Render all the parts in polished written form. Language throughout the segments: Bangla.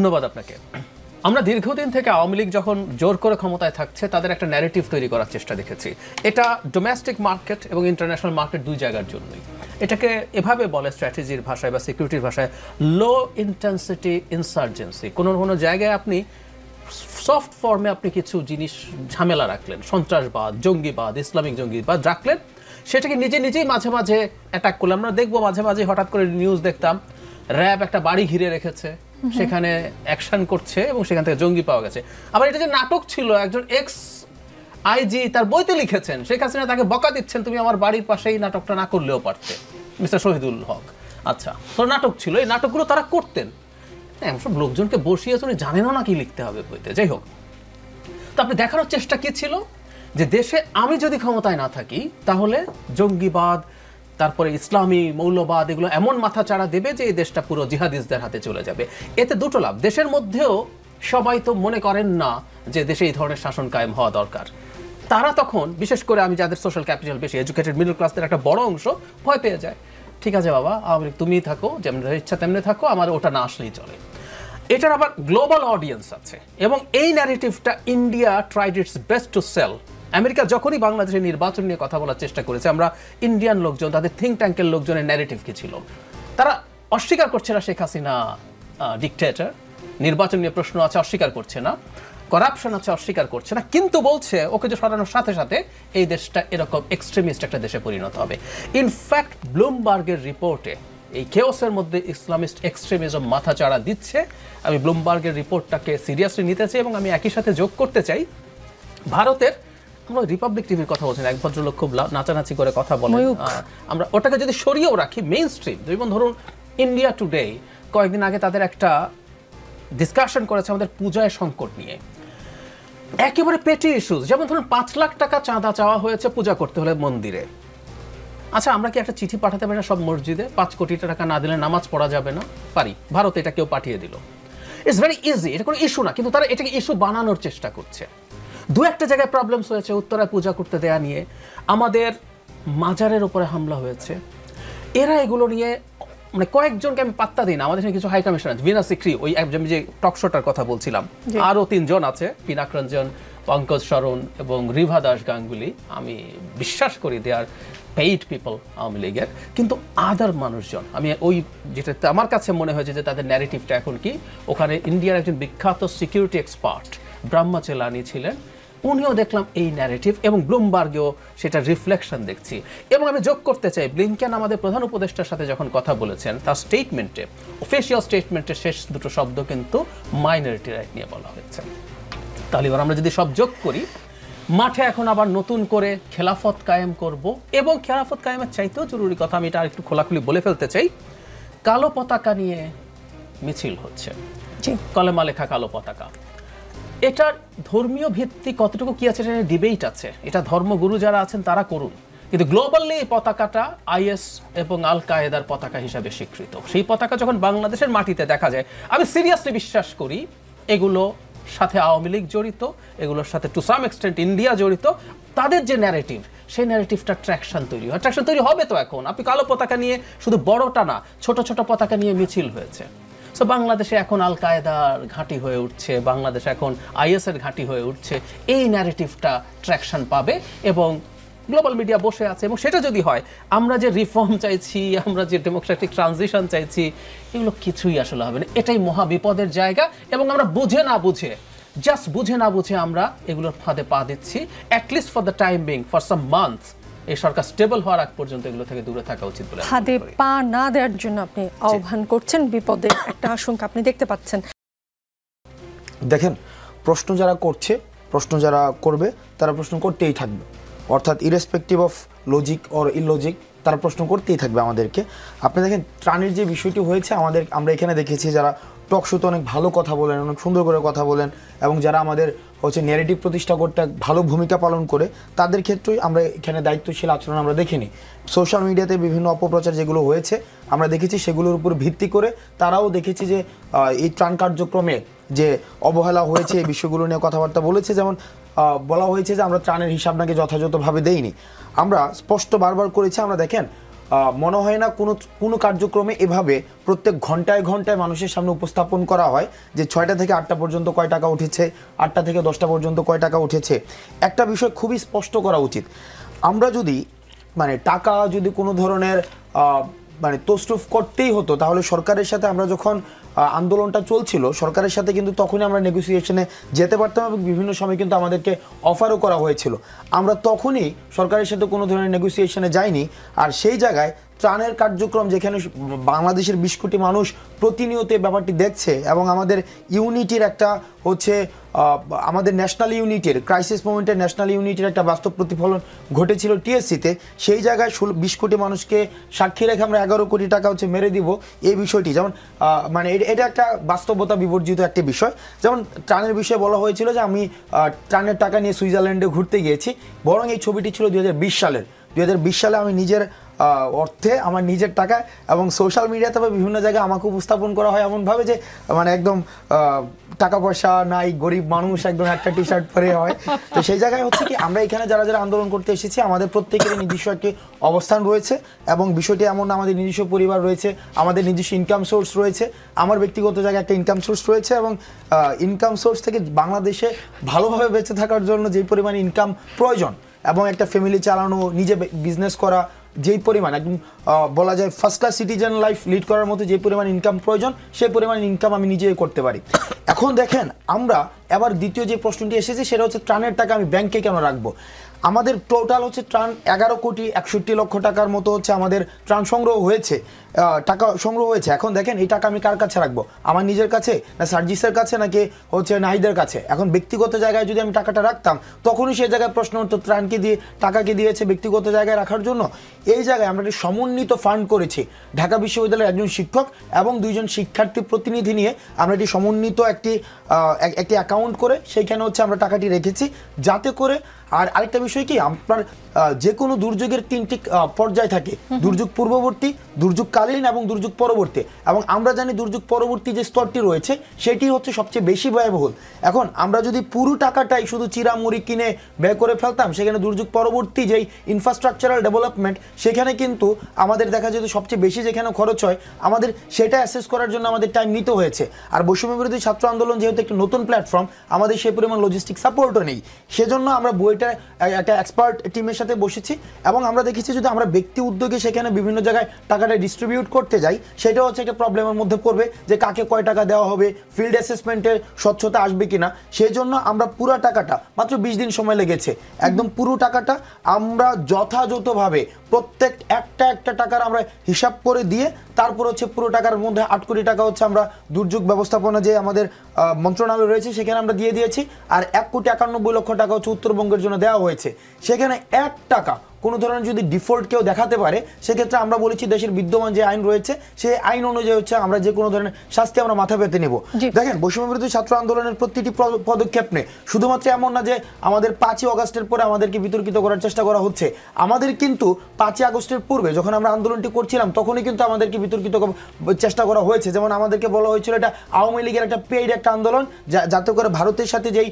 ধন্যবাদ আপনাকে। আমরা দীর্ঘদিন থেকে আওয়ামী লীগ যখন জোর করে ক্ষমতায় থাকছে তাদের একটা ন্যারেটিভ তৈরি করার চেষ্টা দেখেছি। এটা ডোমেস্টিক মার্কেট এবং ইন্টারন্যাশনাল মার্কেট দুই জায়গার জন্যই। এটাকে এভাবে বলে স্ট্র্যাটেজির ভাষায় বা সিকিউরিটির ভাষায় লো ইন্টেন্সিটি ইনসার্জেন্সি। কোনো কোনো জায়গায় আপনি সফট ফর্মে আপনি কিছু জিনিস ঝামেলা রাখলেন, সন্ত্রাসবাদ, জঙ্গিবাদ, ইসলামিক জঙ্গিবাদ রাখলেন, সেটাকে নিজেই মাঝে মাঝে অ্যাটাক করলেন। আমরা দেখবো মাঝে মাঝে হঠাৎ করে নিউজ দেখতাম র্যাব একটা বাড়ি ঘিরে রেখেছে, সেখানে অ্যাকশন করছে এবং সেখান থেকে জঙ্গি পাওয়া গেছে। আবার এটা যে নাটক ছিল, একজন এক্স আইজি তার বইতে লিখেছেন, শেখ হাসিনা তাকে বকা দিচ্ছেন তুমি আমার বাড়ির পাশেই নাটকটা না করলেও পারতে, মিস্টার শহীদুল হক। আচ্ছা, তো নাটক ছিল, এই নাটকগুলো তারা করতেন। সব লোকজনকে বসিয়ে উনি জানেনও না কি লিখতে হবে বইতে। যাই হোক, তো আপনি দেখানোর চেষ্টা কি ছিল যে দেশে আমি যদি ক্ষমতায় না থাকি তাহলে জঙ্গিবাদ, তারপরে ইসলামী মৌলবাদ এগুলো এমন মাথা চাড়া দেবে যে এই দেশটা পুরো জিহাদিস্টদের হাতে চলে যাবে। এতে দুটো লাভ, দেশের মধ্যেও সবাই তো মনে করেন না যে দেশে এই ধরনের শাসন কায়েম হওয়া দরকার। তারা তখন বিশেষ করে আমি যাদের সোশ্যাল ক্যাপিটাল বেশি, এডুকেটেড মিডল ক্লাসদের একটা বড় অংশ ভয় পেয়ে যায়। ঠিক আছে বাবা, তুমিই থাকো, যেমন ইচ্ছা তেমনি থাকো, আমার ওটা না আসলেই চলে। এটার আবার গ্লোবাল অডিয়েন্স আছে এবং এই ন্যারেটিভটা India tried its best to sell. America যখনই বাংলাদেশের নির্বাচন নিয়ে কথা বলার চেষ্টা করেছে, আমরা ইন্ডিয়ান লোকজন, তাদের থিঙ্ক ট্যাঙ্কের লোকজনের ন্যারেটিভ কি ছিল? তারা অস্বীকার করছে না শেখ হাসিনা ডিকটেটর, নির্বাচন নিয়ে প্রশ্ন আছে অস্বীকার করছে না, করাপশন আছে অস্বীকার করছে না, কিন্তু বলছে ওকে যে সরানোর সাথে সাথে এই দেশটা এরকম এক্সট্রিমিস্ট একটা দেশে পরিণত হবে। ইনফ্যাক্ট ব্লুমবার্গের রিপোর্টে এই কেওসের মধ্যে ইসলামিস্ট এক্সট্রিমিজম মাথা চাড়া দিচ্ছে। আমি ব্লুমবার্গের রিপোর্টটাকে সিরিয়াসলি নিতে চাই এবং আমি একই সাথে যোগ করতে চাই, ভারতের, আমরা রিপাবলিক টিভির কথা বলছেন, এক ভদ্রলোক খুব নাচানাচি করে কথা বলেন, আমরা ওটাকে যদি সরিয়েও রাখি মেইন স্ট্রিম, যেমন ধরুন ইন্ডিয়া টুডে কয়েকদিন আগে তাদের একটা ডিসকাশন করেছে আমাদের পূজায় সংকট নিয়ে, একেবারে পেটি ইস্যুস। যেমন ধরুন 5 লাখ টাকা চাঁদা চাওয়া হয়েছে পূজা করতে হলে মন্দিরে। আচ্ছা, আমরা কি একটা চিঠি পাঠাতে পারি না সব মসজিদে 5 কোটি টাকা না দিলে নামাজ পড়া যাবে না? পারি। ভারত এটা কেউ পাঠিয়ে দিল, ইটস ভেরি ইজি, এটা কোনো ইস্যু না, কিন্তু তারা এটাকে ইস্যু বানানোর চেষ্টা করছে। দু একটা জায়গায় প্রবলেমস হয়েছে, উত্তরায় পূজা করতে দেয়া নিয়ে, আমাদের মাজারের উপরে হামলা হয়েছে। এরা এগুলো নিয়ে মানে কয়েকজনকে আমি পাত্তা দিই না। আমাদের কিছু হাই কমিশনার, ভিনা সিক্রি, ওই আমি যে টক শোটার কথা বলছিলাম, আরও 3 জন আছে, পিনাক রঞ্জন, পঙ্কজ শরণ এবং রিভা দাস গাঙ্গুলি। আমি বিশ্বাস করি দে আর পেইড পিপল আওয়ামী লীগের, কিন্তু আদার মানুষজন, আমি ওই যেটা আমার কাছে মনে হয়েছে যে তাদের ন্যারেটিভটা এখন কি, ওখানে ইন্ডিয়ার একজন বিখ্যাত সিকিউরিটি এক্সপার্ট ব্রহ্মচেলানি ছিলেন, উনিও দেখলাম এই ন্যারেটিভ, এবং ব্লুমবার্গেও সেটা রিফ্লেকশন দেখছি। এবং আমি যোগ করতে চাই, ব্লিংকেন আমাদের প্রধান উপদেষ্টার সাথে যখন কথা বলেছেন, তার স্টেটমেন্টে, অফিসিয়াল স্টেটমেন্টের শেষ দুটো শব্দ কিন্তু মাইনরিটি রাইট নিয়ে বলা হয়েছে। তাহলে এবার আমরা যদি সব যোগ করি, মাঠে এখন আবার নতুন করে খেলাফত কায়েম করব, এবং খেলাফত কায়েমের চাইতেও জরুরি কথা, আমি এটা আরেকটু খোলাখুলি বলে ফেলতে চাই, কালো পতাকা নিয়ে মিছিল হচ্ছে, কলেমা লেখা কালো পতাকা। এটার ধর্মীয় ভিত্তি কতটুকু কি আছে সেটা ডিবেট আছে, এটা ধর্মগুরু যারা আছেন তারা করুন, কিন্তু গ্লোবালি এই পতাকাটা আইএস এবং আল কায়েদার পতাকা হিসাবে স্বীকৃত। সেই পতাকা যখন বাংলাদেশের মাটিতে দেখা যায়, আমি সিরিয়াসলি বিশ্বাস করি এগুলো সাথে আওয়ামী লীগ জড়িত, এগুলোর সাথে টু সাম এক্সটেন্ট ইন্ডিয়া জড়িত। তাদের যে ন্যারেটিভ, সেই ন্যারেটিভটা ট্র্যাকশন তৈরি হয়, ট্র্যাকশন তৈরি হবে তো এখন। আপনি কালো পতাকা নিয়ে, শুধু বড়টা না, ছোট ছোট পতাকা নিয়ে মিছিল হয়েছে। সো বাংলাদেশে এখন আল কায়েদার ঘাঁটি হয়ে উঠছে, বাংলাদেশ এখন আইএসের ঘাঁটি হয়ে উঠছে, এই ন্যারেটিভটা ট্র্যাকশন পাবে এবং গ্লোবাল মিডিয়া বসে আছে। এবং সেটা যদি হয়, আমরা যে রিফর্ম চাইছি, আমরা যে ডেমোক্রেটিক ট্রানজিশন চাইছি, এগুলো কিছুই আসলে হবে না। এটাই মহা বিপদের জায়গা, এবং আমরা বুঝে না বুঝে আমরা এগুলোর ফাঁদে পা দিচ্ছি। At least for the time being, for some months, এই সরকার স্টেবল হওয়ার আগ পর্যন্ত এগুলো থেকে দূরে থাকা উচিত বলে ফাঁদে পা না দেওয়ার জন্য আপনি আহ্বান করছেন। বিপদের একটা আশঙ্কা আপনি দেখতে পাচ্ছেন। দেখেন, প্রশ্ন যারা করছে, প্রশ্ন যারা করবে, তারা প্রশ্ন করতেই থাকবে, অর্থাৎ ইরেসপেক্টিভ অফ লজিক অর ইললজিক, তারা প্রশ্ন করতেই থাকবে আমাদেরকে। আপনি দেখেন ত্রাণের যে বিষয়টি হয়েছে, আমরা এখানে দেখেছি যারা টক শোতে অনেক ভালো কথা বলেন, অনেক সুন্দর করে কথা বলেন, এবং যারা আমাদের ন্যারেটিভ প্রতিষ্ঠা করতে ভালো ভূমিকা পালন করে, তাদের ক্ষেত্রেই আমরা এখানে দায়িত্বশীল আচরণ আমরা দেখিনি। সোশ্যাল মিডিয়াতে বিভিন্ন অপপ্রচার যেগুলো হয়েছে আমরা দেখেছি, সেগুলোর উপর ভিত্তি করে তারাও দেখেছি যে এই ত্রাণ কার্যক্রমে যে অবহেলা হয়েছে, এই বিষয়গুলো নিয়ে কথাবার্তা বলেছে। যেমন বলা হয়েছে যে আমরা ত্রাণের হিসাব নাকি যথাযথভাবে দেইনি। আমরা স্পষ্ট বারবার করেছি, আমরা দেখেন মনে হয় না কোনো কার্যক্রমে এভাবে প্রত্যেক ঘন্টায় ঘন্টায় মানুষের সামনে উপস্থাপন করা হয় যে 6টা থেকে 8টা পর্যন্ত কয় টাকা উঠেছে, 8টা থেকে 10টা পর্যন্ত কয় টাকা উঠেছে। একটা বিষয় খুবই স্পষ্ট করা উচিত, আমরা যদি মানে টাকা যদি কোনো ধরনের মানে তসরুফ করতেই হতো তাহলে সরকারের সাথে আমরা যখন আন্দোলনটা চলছিল সরকারের সাথে কিন্তু তখনই আমরা নেগোসিয়েশনে যেতে পারতাম এবং বিভিন্ন সময় কিন্তু আমাদেরকে অফারও করা হয়েছিল। আমরা তখনই সরকারের সাথে কোনো ধরনের নেগোসিয়েশনে যাইনি। আর সেই জায়গায় ত্রাণের কার্যক্রম যেখানে বাংলাদেশের 20 কোটি মানুষ প্রতিনিয়ত ব্যাপারটি দেখছে এবং আমাদের ইউনিটির একটা হচ্ছে আমাদের ন্যাশনাল ইউনিটির ক্রাইসিস মোমেন্টের ন্যাশনাল ইউনিটির একটা বাস্তব প্রতিফলন ঘটেছিল টিএসসিতে, সেই জায়গায় 20 কোটি মানুষকে সাক্ষী রেখে আমরা 11 কোটি টাকা হচ্ছে মেরে দিব, এই বিষয়টি যেমন মানে এটা একটা বাস্তবতা বিবর্জিত একটি বিষয়। যেমন ত্রাণের বিষয়ে বলা হয়েছিল যে আমি ত্রাণের টাকা নিয়ে সুইজারল্যান্ডে ঘুরতে গিয়েছি, বরং এই ছবিটি ছিল 2020 সালের। 2020 সালে আমি নিজের অর্থে আমার নিজের টাকা এবং সোশ্যাল মিডিয়াতে বা বিভিন্ন জায়গায় আমাকে উপস্থাপন করা হয় এমনভাবে যে মানে একদম টাকা পয়সা নাই, গরিব মানুষ, একদম একটা টি শার্ট পরে হয়। তো সেই জায়গায় হচ্ছে কি আমরা এখানে যারা যারা আন্দোলন করতে এসেছি আমাদের প্রত্যেকেরই নিজস্ব একটি অবস্থান রয়েছে এবং বিষয়টি এমন আমাদের নিজস্ব পরিবার রয়েছে, আমাদের নিজস্ব ইনকাম সোর্স রয়েছে, আমার ব্যক্তিগত জায়গায় একটা ইনকাম সোর্স রয়েছে এবং ইনকাম সোর্স থেকে বাংলাদেশে ভালোভাবে বেঁচে থাকার জন্য যেই পরিমাণ ইনকাম প্রয়োজন এবং একটা ফ্যামিলি চালানো, নিজে বিজনেস করা, যেই পরিমাণ একদম বলা যায় first class citizen life lead করার মতো যে পরিমাণ ইনকাম প্রয়োজন সেই পরিমাণ ইনকাম আমি নিজেই করতে পারি। এখন দেখেন আমরা এবার দ্বিতীয় যে প্রশ্নটি এসেছে সেটা হচ্ছে ত্রাণের টাকা আমি ব্যাংকে কেন রাখবো। আমাদের টোটাল হচ্ছে ত্রাণ 11,61,00,000 টাকার মতো হচ্ছে আমাদের ত্রাণ সংগ্রহ হয়েছে, টাকা সংগ্রহ হয়েছে। এখন দেখেন এই টাকা আমি কার কাছে রাখবো, আমার নিজের কাছে না সার্জিসের কাছে নাকি হচ্ছে নাহিদের কাছে। এখন ব্যক্তিগত জায়গায় যদি আমি টাকাটা রাখতাম তখনই সেই জায়গায় প্রশ্ন হতো ত্রাণকে দিয়ে টাকাকে দিয়েছে ব্যক্তিগত জায়গায় রাখার জন্য। এই জায়গায় আমরা একটি সমন্বিত ফান্ড করেছি, ঢাকা বিশ্ববিদ্যালয়ের একজন শিক্ষক এবং 2 জন শিক্ষার্থী প্রতিনিধি নিয়ে আমরা একটি সমন্বিত একটি অ্যাকাউন্ট করে সেইখানে হচ্ছে আমরা টাকাটি রেখেছি, যাতে করে আর আরেকটা বিষয় কি আপনার যে কোনো দুর্যোগের 3টি পর্যায় থাকে, দুর্যোগ পূর্ববর্তী, দুর্যোগকালীন এবং দুর্যোগ পরবর্তী। এবং আমরা জানি দুর্যোগ পরবর্তী যে স্তরটি রয়েছে সেটি হচ্ছে সবচেয়ে বেশি ব্যয়বহুল। এখন আমরা যদি পুরো টাকাটাই শুধু চিরামুড়ি কিনে ব্যয় করে ফেলতাম, সেখানে দুর্যোগ পরবর্তী যেই ইনফ্রাস্ট্রাকচারাল ডেভেলপমেন্ট সেখানে কিন্তু আমাদের দেখা যেত সবচেয়ে বেশি যেখানে খরচ হয় আমাদের সেটা অ্যাসেস করার জন্য আমাদের টাইম নিতে হয়েছে। আর বৈষম্য বিরোধী ছাত্র আন্দোলন যেহেতু একটি নতুন প্ল্যাটফর্ম, আমাদের সেই পরিমাণ লজিস্টিক সাপোর্টও নেই, সেজন্য আমরা বইটা একটা এক্সপার্ট টিমের সাথে বসেছি এবং আমরা দেখেছি যদি আমরা ব্যক্তি উদ্যোগে সেখানে বিভিন্ন জায়গায় টাকাটা ডিস্ট্রিবিউট করতে যাই সেটা হচ্ছে একটা প্রবলেমের মধ্যে পড়বে যে কাকে কয় টাকা দেওয়া হবে, ফিল্ড অ্যাসেসমেন্টের স্বচ্ছতা আসবে কিনা। সেই জন্য আমরা পুরো টাকাটা মাত্র 20 দিন সময় লেগেছে, একদম পুরো টাকাটা আমরা যথাযথভাবে প্রত্যেক একটা টাকার আমরা হিসাব করে দিয়ে তারপর হচ্ছে পুরো টাকার মধ্যে 8 কোটি টাকা হচ্ছে আমরা দুর্যোগ ব্যবস্থাপনা যে আমাদের মন্ত্রণালয় রয়েছে সেখানে আমরা দিয়ে দিয়েছি। আর 1,91,00,000 টাকা হচ্ছে উত্তরবঙ্গের জন্য দেওয়া হয়েছে। সেখানে 1 টাকা কোনো ধরনের যদি ডিফল্ট কেউ দেখাতে পারে সেক্ষেত্রে আমরা বলেছি দেশের বিদ্যমান যে আইন রয়েছে সেই আইন অনুযায়ী হচ্ছে আমরা যে কোনো ধরনের শাস্তি আমরা মাথা পেতে নেব। দেখেন বৈষম্য বিরোধী ছাত্র আন্দোলনের প্রতিটি পদক্ষেপ নেই, শুধুমাত্র এমন না যে আমাদের 5ই আগস্টের পরে আমাদেরকে বিতর্কিত করার চেষ্টা করা হচ্ছে। আমাদের কিন্তু 5ই আগস্টের পূর্বে যখন আমরা আন্দোলনটি করছিলাম তখনই কিন্তু আমাদেরকে বিতর্কিত চেষ্টা করা হয়েছে। যেমন আমাদেরকে বলা হয়েছিল এটা আওয়ামী লীগের একটা পেইড একটা আন্দোলন, যাতে করে ভারতের সাথে যেই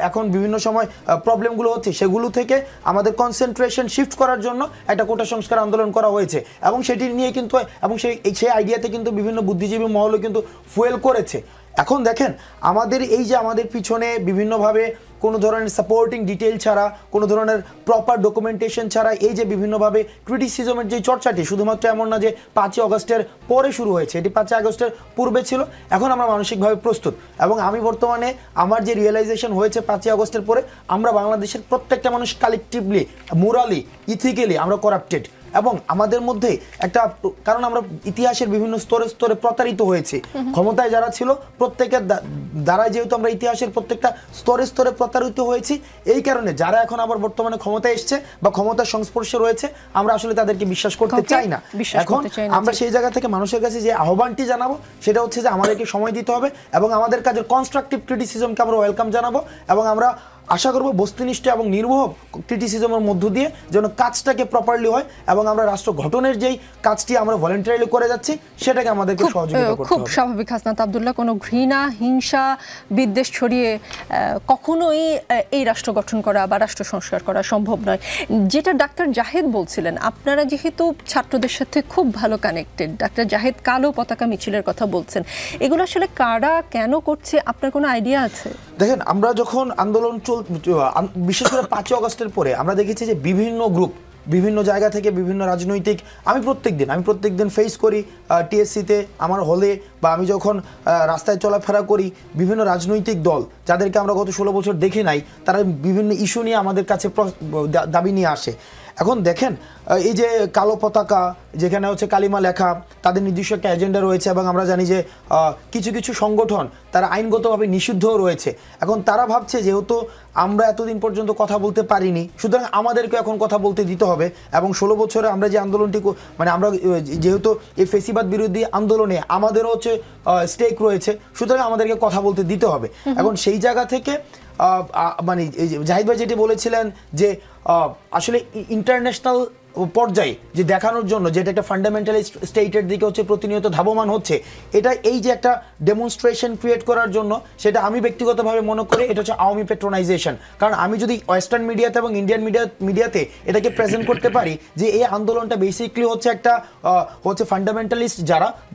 এখন বিভিন্ন সময় প্রবলেমগুলো হচ্ছে সেগুলো থেকে আমাদের কনসেন্ট্রেশন শিফট করার জন্য একটা কোটা সংস্কার আন্দোলন করা হয়েছে এবং সেটি নিয়ে কিন্তু এবং সেই আইডিয়াতে কিন্তু বিভিন্ন বুদ্ধিজীবী মহলও কিন্তু ফুয়েল করেছে। এখন দেখেন আমাদের এই যে আমাদের পিছনে বিভিন্নভাবে কোনো ধরনের সাপোর্টিং ডিটেইল ছাড়া, কোনো ধরনের প্রপার ডকুমেন্টেশন ছাড়া এই যে বিভিন্নভাবে ক্রিটিসিজমের যে চর্চাটি শুধুমাত্র এমন না যে 5ই আগস্টের পরে শুরু হয়েছে, এটি 5ই আগস্টের পূর্বে ছিল। এখন আমরা মানসিকভাবে প্রস্তুত এবং আমি বর্তমানে আমার যে রিয়েলাইজেশন হয়েছে 5ই আগস্টের পরে আমরা বাংলাদেশের প্রত্যেকটা মানুষ কালেকটিভলি, মোরালি, ইথিক্যালি আমরা করাপ্টেড এবং আমাদের মধ্যে একটা, কারণ আমরা ইতিহাসের বিভিন্ন স্তরে স্তরে প্রতারিত হয়েছি, ক্ষমতায় যারা ছিল প্রত্যেকের দ্বারা যেহেতু আমরা ইতিহাসের প্রত্যেকটা স্তরে স্তরে প্রতারিত হয়েছি, এই কারণে যারা এখন আবার বর্তমানে ক্ষমতায় এসছে বা ক্ষমতার সংস্পর্শে রয়েছে আমরা আসলে তাদেরকে বিশ্বাস করতে চাই না। এখন আমরা সেই জায়গা থেকে মানুষের কাছে যে আহ্বানটি জানাবো সেটা হচ্ছে যে আমাদেরকে সময় দিতে হবে এবং আমাদের কাজের কনস্ট্রাকটিভ ক্রিটিসিজমকে আমরা ওয়েলকাম জানাবো এবং আমরা আশা করব বস্তুনিষ্ঠ এবং নির্মোহ ক্রিটিসিজমের মধ্য দিয়ে যেন কাজটাকে প্রপারলি হয় এবং আমরা রাষ্ট্র গঠনের যেই কাজটি আমরা ভলেন্টারিলি করে যাচ্ছি সেটাকে আমাদেরকে সহযোগিতা করতে হবে। খুব স্বাভাবিক হাসনাত আব্দুল্লাহ, কোনো ঘৃণা, হিংসা, বিদ্বেষ ছড়িয়ে কখনোই এই রাষ্ট্র গঠন করা বা রাষ্ট্র সংস্কার করা সম্ভব নয়। যেটা ডাক্তার জাহেদ বলছিলেন, আপনারা যেহেতু ছাত্রদের সাথে খুব ভালো কানেক্টেড, ডাক্তার জাহেদ কালো পতাকা মিছিলের কথা বলছেন, এগুলো আসলে কারা কেন করছে আপনার কোনো আইডিয়া আছে? দেখেন, আমরা যখন আন্দোলন বিশেষ করে 5ই আগস্টের পরে আমরা দেখেছি যে বিভিন্ন গ্রুপ বিভিন্ন জায়গা থেকে বিভিন্ন রাজনৈতিক, আমি প্রত্যেক দিন ফেস করি টিএসসিতে আমার হলে বা আমি যখন রাস্তায় চলাফেরা করি, বিভিন্ন রাজনৈতিক দল যাদেরকে আমরা গত 16 বছর দেখি নাই, তারা বিভিন্ন ইস্যু নিয়ে আমাদের কাছে দাবি নিয়ে আসে। এখন দেখেন, এই যে কালো পতাকা যেখানে হচ্ছে কালিমা লেখা, তাদের নির্দিষ্ট একটা এজেন্ডা রয়েছে এবং আমরা জানি যে কিছু কিছু সংগঠন তারা আইনগতভাবে নিষিদ্ধও রয়েছে। এখন তারা ভাবছে যেহেতু আমরা এতদিন পর্যন্ত কথা বলতে পারিনি, সুতরাং আমাদেরকে এখন কথা বলতে দিতে হবে এবং 16 বছরে আমরা যে আন্দোলনটি মানে আমরা যেহেতু এই ফেসিবাদ বিরোধী আন্দোলনে আমাদেরও হচ্ছে স্টেক রয়েছে, সুতরাং আমাদেরকে কথা বলতে দিতে হবে। এখন সেই জায়গা থেকে মানে জাহিদ ভাই যেটি বলেছিলেন যে আসলে ইন্টারন্যাশনাল পর্যায়ে যে দেখানোর জন্য যেটা একটা ফান্ডামেন্টালিস্ট স্টেটের দিকে হচ্ছে প্রতিনিয়ত ধাবমান হচ্ছে, এটা এই যে একটা ডেমনস্ট্রেশন ক্রিয়েট করার জন্য, সেটা আমি ব্যক্তিগতভাবে মনে করি এটা হচ্ছে আওয়ামী পেট্রোনাইজেশন। কারণ আমি যদি ওয়েস্টার্ন মিডিয়াতে এবং ইন্ডিয়ান মিডিয়াতে এটাকে প্রেজেন্ট করতে পারি যে এই আন্দোলনটা বেসিক্যালি হচ্ছে একটা হচ্ছে ফান্ডামেন্টালিস্ট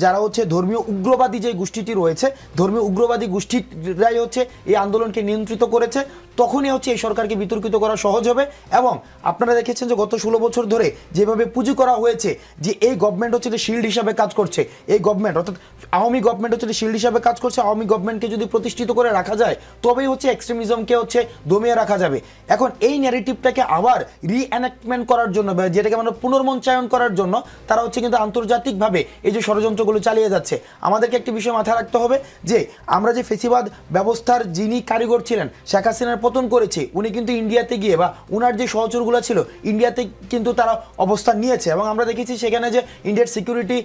যারা হচ্ছে ধর্মীয় উগ্রবাদী যে গোষ্ঠীটি রয়েছে, ধর্মীয় উগ্রবাদী গোষ্ঠীরাই হচ্ছে এই আন্দোলনকে নিয়ন্ত্রিত করেছে, তখনই হচ্ছে এই সরকারকে বিতর্কিত করা সহজ হবে। এবং আপনারা দেখেছেন যে গত 16 বছর ধরে যেভাবে পুঁজি করা হয়েছে যে এই গভর্নমেন্ট হচ্ছে শিল্ড হিসাবে কাজ করছে, এই গভর্নমেন্ট অর্থাৎ আওয়ামী গভর্নমেন্ট হচ্ছে শিল্ড হিসাবে কাজ করছে, আওয়ামী গভর্নমেন্টকে যদি প্রতিষ্ঠিত করে রাখা যায় তবেই হচ্ছে এক্সট্রিমিজমকে হচ্ছে দমিয়ে রাখা যাবে। এখন এই ন্যারেটিভটাকে আবার রিএনাক্টমেন্ট করার জন্য, যেটাকে আমরা পুনর্মঞ্চায়ন করার জন্য তারা হচ্ছে কিন্তু আন্তর্জাতিকভাবে এই যে ষড়যন্ত্রগুলো চালিয়ে যাচ্ছে। আমাদেরকে একটি বিষয় মাথায় রাখতে হবে যে আমরা যে ফেসিবাদ ব্যবস্থার যিনি কারিগর ছিলেন, শেখ হাসিনার পতন করেছে, উনি কিন্তু ইন্ডিয়াতে গিয়ে বা উনার যে সহচরগুলো ছিল ইন্ডিয়াতে কিন্তু তারা অবস্থান নিয়েছে এবং আমরা দেখেছি সেখানে যে ইন্ডিয়ার সিকিউরিটি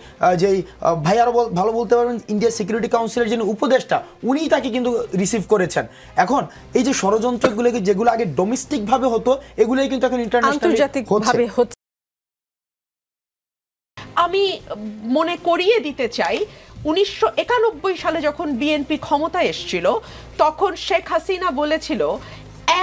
যেই ভাই আরো ভালো বলতে পারবেন, ইন্ডিয়ার সিকিউরিটি কাউন্সিলের যিনি উপদেষ্টা উনিই তাকে কিন্তু রিসিভ করেছেন। এখন এই যে ষড়যন্ত্রগুলো যেগুলো আগে ডোমেস্টিক ভাবে হতো, এগুলোই কিন্তু এখন আন্তর্জাতিকভাবে হচ্ছে। আমি মনে করিয়ে দিতে চাই 1991 সালে যখন বিএনপি ক্ষমতায় এসেছিল তখন শেখ হাসিনা বলেছিল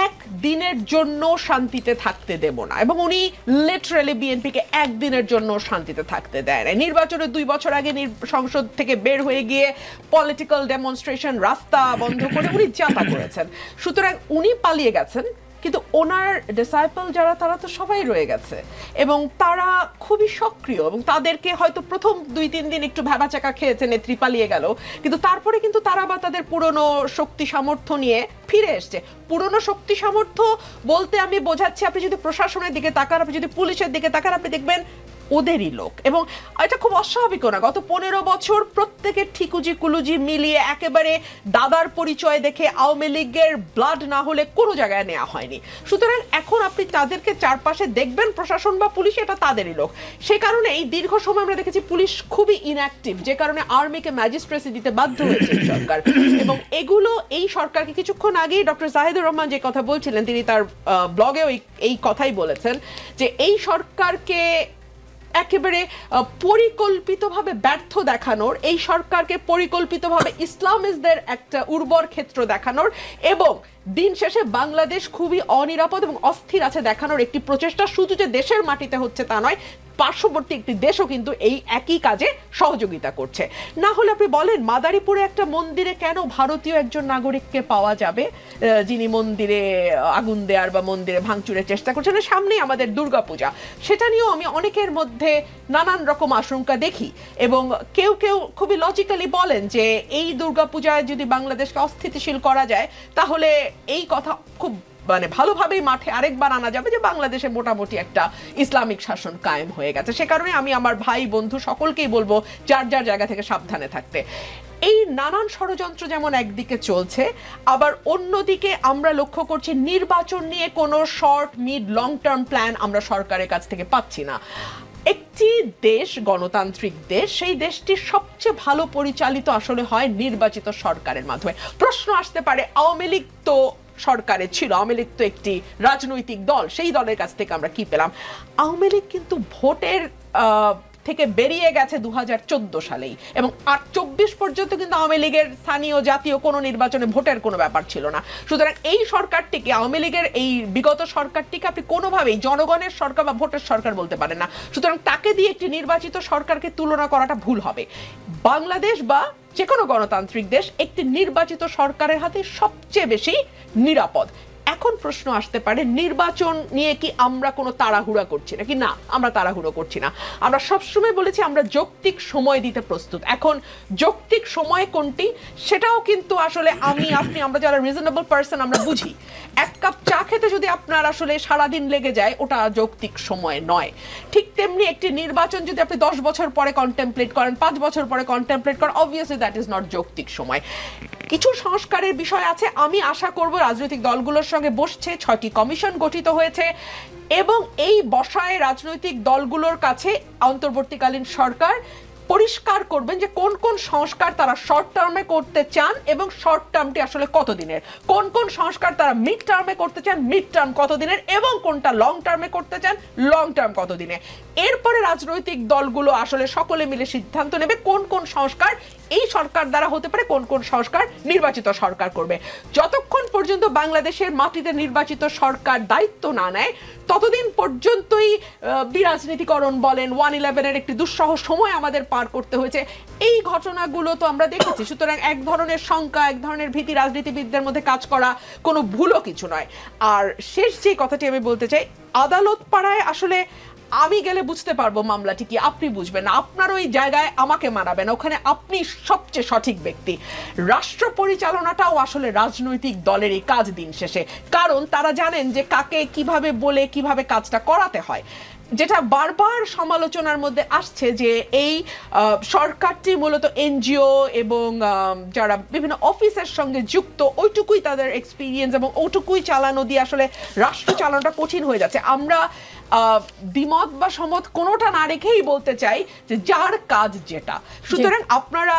একদিনের জন্য শান্তিতে থাকতে দেব না, এবং উনি লিটারালি বিএনপিকে একদিনের জন্য শান্তিতে থাকতে দেয় না। নির্বাচনের 2 বছর আগে সংসদ থেকে বের হয়ে গিয়ে পলিটিক্যাল ডেমনস্ট্রেশন, রাস্তা বন্ধ করে উনি যাতা করেছেন। সুতরাং উনি পালিয়ে গেছেন, কিন্তু ওনার ডিসাইপল যারা তারা তো সবাই রয়ে গেছে এবং তারা খুবই সক্রিয় এবং তাদেরকে হয়তো প্রথম 2-3 দিন একটু ভ্যাবাচাকা খেয়েছে, নেত্রী পালিয়ে গেল, কিন্তু তারপরে কিন্তু তারা বা তাদের পুরনো শক্তি সামর্থ্য নিয়ে ফিরে এসছে। পুরনো শক্তি সামর্থ্য বলতে আমি বোঝাচ্ছি, আপনি যদি প্রশাসনের দিকে তাকান, আপনি যদি পুলিশের দিকে তাকান, আপনি দেখবেন ওদেরই লোক। এবং এটা খুব অস্বাভাবিকও না, গত 15 বছর প্রত্যেকের ঠিকুজি কুলুজি মিলিয়ে একেবারে দাদার পরিচয় দেখে আওয়ামী লীগের ব্লাড না হলে কোনো জায়গায় নেওয়া হয়নি। সুতরাং এখন আপনি তাদেরকে চারপাশে দেখবেন, প্রশাসন বা পুলিশ এটা তাদেরই লোক। সে কারণে এই দীর্ঘ সময় আমরা দেখেছি পুলিশ খুবই ইনঅ্যাক্টিভ, যে কারণে আর্মিকে ম্যাজিস্ট্রেসি দিতে বাধ্য হয়েছে সরকার। এবং এগুলো এই সরকারকে, কিছুক্ষণ আগেই ডক্টর জাহিদুর রহমান যে কথা বলছিলেন, তিনি তার ব্লগেও এই কথাই বলেছেন যে এই সরকারকে একেবারে পরিকল্পিতভাবে ব্যর্থ দেখানোর, এই সরকারকে পরিকল্পিতভাবে ইসলামিস্টদের একটা উর্বর ক্ষেত্র দেখানোর এবং দিন শেষে বাংলাদেশ খুবই অনিরাপদ এবং অস্থির আছে দেখানোর একটি প্রচেষ্টা শুধু যে দেশের মাটিতে হচ্ছে তা নয়, পার্শ্ববর্তী একটি দেশও কিন্তু এই একই কাজে সহযোগিতা করছে। না হলে আপনি বলেন মাদারীপুরে একটা মন্দিরে কেন ভারতীয় একজন নাগরিককে পাওয়া যাবে যিনি মন্দিরে আগুন দেওয়ার বা মন্দিরে ভাঙচুরের চেষ্টা করছেন? সামনেই আমাদের দুর্গাপূজা, সেটা নিয়েও আমি অনেকের মধ্যে নানান রকম আশঙ্কা দেখি এবং কেউ কেউ খুবই লজিক্যালি বলেন যে এই দুর্গাপূজায় যদি বাংলাদেশকে অস্থিতিশীল করা যায় তাহলে এই কথা খুব মানে ভালোভাবেই মাঠে আরেকবার আনা যাবে যে বাংলাদেশে মোটামুটি একটা ইসলামিক শাসন কায়েম হয়ে গেছে। সে কারণে আমি আমার ভাই বন্ধু সকলকেই বলবো যার যার জায়গা থেকে সাবধানে থাকতে। এই নানান ষড়যন্ত্র যেমন একদিকে চলছে, আবার অন্যদিকে আমরা লক্ষ্য করছি নির্বাচন নিয়ে কোনো short mid long term plan আমরা সরকারের কাছ থেকে পাচ্ছি না। একটি দেশ, গণতান্ত্রিক দেশ, সেই দেশটির সবচেয়ে ভালো পরিচালিত আসলে হয় নির্বাচিত সরকারের মাধ্যমে। প্রশ্ন আসতে পারে আওয়ামী লীগ তো সরকারে ছিল, আওয়ামী লীগ তো একটি রাজনৈতিক দল, সেই দলের কাছ থেকে আমরা কি পেলাম? আওয়ামী লীগ কিন্তু ভোটের থেকে বেরিয়ে গেছে 2014 সালেই, এবং 24 পর্যন্ত কিন্তু আওয়ামী লীগের স্থানীয় জাতীয় কোনো নির্বাচনে ভোটের কোনো ব্যাপার ছিল না। সুতরাং এই সরকারটিকে, আওয়ামী লীগের এই বিগত সরকারটিকে আপনি কোনোভাবেই জনগণের সরকার বা ভোটের সরকার বলতে পারেন না। সুতরাং তাকে দিয়ে একটি নির্বাচিত সরকারকে তুলনা করাটা ভুল হবে। বাংলাদেশ বা যে কোনো গণতান্ত্রিক দেশ একটি নির্বাচিত সরকারের হাতে সবচেয়ে বেশি নিরাপদ। এখন প্রশ্ন আসতে পারে, নির্বাচন নিয়ে কি আমরা কোনো তাড়াহুড়া করছি নাকি? না, আমরা তাড়াহুড়ো করছি না। আমরা সবসময় বলেছি আমরা যৌক্তিক সময় দিতে প্রস্তুত। এখন যৌক্তিক সময় কোনটি সেটাও কিন্তু আসলে আমি, আপনি, আমরা যারা রিজনেবল পারসন আমরা বুঝি। এক কাপ চা খেতে যদি আপনার আসলে সারাদিন লেগে যায়, ওটা যৌক্তিক সময় নয়। ঠিক তেমনি একটি নির্বাচন যদি আপনি 10 বছর পরে কন্টেমপ্লেট করেন, 5 বছর পরে কন্টেমপ্লেট করেন, অবভিয়াসলি দ্যাট ইজ নট যৌক্তিক সময়। কিছু সংস্কারের বিষয় আছে, আমি আশা করব রাজনৈতিক দলগুলোর সঙ্গে বসছে, 6টি কমিশন গঠিত হয়েছে, এবং এই বসায় রাজনৈতিক দলগুলোর কাছে অন্তর্বর্তীকালীন সরকার পরিষ্কার করবেন যে কোন কোন সংস্কার তারা শর্ট টার্মে করতে চান এবং শর্ট টার্মটি আসলে কতদিনের, কোন কোন সংস্কার তারা মিড টার্মে করতে চান, মিড টার্ম কতদিনের, এবং কোনটা লং টার্মে করতে চান, লং টার্ম কতদিনে। এরপরে রাজনৈতিক দলগুলো আসলে সকলে মিলে সিদ্ধান্ত নেবে কোন কোন সংস্কার এই সরকার দ্বারা হতে পারে, কোন কোন সংস্কার নির্বাচিত সরকার করবে। যতক্ষণ পর্যন্ত বাংলাদেশের মাটিতে নির্বাচিত সরকার দায়িত্ব না নেয়, ততদিন পর্যন্তই বিরাজনীতিকরণ বলেন, 1/11-এর একটি দুঃসহ সময় আমাদের পার করতে হয়েছে। এই ঘটনাগুলো তো আমরা দেখেছি। সুতরাং এক ধরনের শঙ্কা, এক ধরনের ভীতি রাজনীতিবিদদের মধ্যে কাজ করা কোনো ভুলও কিছু নয়। আর শেষ যে কথাটি আমি বলতে চাই, আদালত পাড়ায় আসলে আমি গেলে বুঝতে পারবো মামলাটি কি, আপনি বুঝবেন না, আপনার ওই জায়গায় আমাকে মানাবেন, ওখানে আপনি সবচেয়ে সঠিক ব্যক্তি। রাষ্ট্র পরিচালনাটাও আসলে রাজনৈতিক দলেরই কাজ দিন শেষে, কারণ তারা জানেন যে কাকে কিভাবে বলে কিভাবে কাজটা করাতে হয়। যেটা বারবার সমালোচনার মধ্যে আসছে যে এই সরকারটি মূলত এনজিও এবং যারা বিভিন্ন অফিসের সঙ্গে যুক্ত, ওইটুকুই তাদের এক্সপিরিয়েন্স, এবং ওইটুকুই চালানো দিয়ে আসলে রাষ্ট্র চালানোটা কঠিন হয়ে যাচ্ছে। আমরা দ্বিমত বা সমত কোনোটা না রেখেই বলতে চাই যে যার কাজ যেটা। সুতরাং আপনারা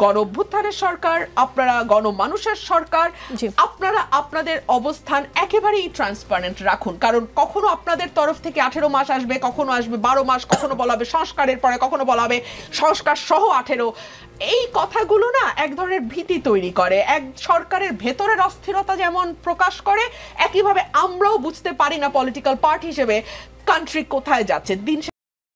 গণ অভ্যুত্থানের সরকার, আপনারা গণমানুষের সরকার, আপনারা আপনাদের অবস্থান একেবারেই ট্রান্সপারেন্ট রাখুন। কারণ কখনো আপনাদের তরফ থেকে 18 মাস আসবে, কখনো আসবে 12 মাস, কখনো বলা হবে সংস্কারের পরে, কখনো বলা হবে সংস্কার সহ 18। এই কথাগুলো না এক ধরনের ভীতি তৈরি করে, এক সরকারের ভেতরের অস্থিরতা যেমন প্রকাশ করে, একইভাবে আমরাও বুঝতে পারি না পলিটিক্যাল পার্টি হিসেবে কান্ট্রি কোথায় যাচ্ছে। দিন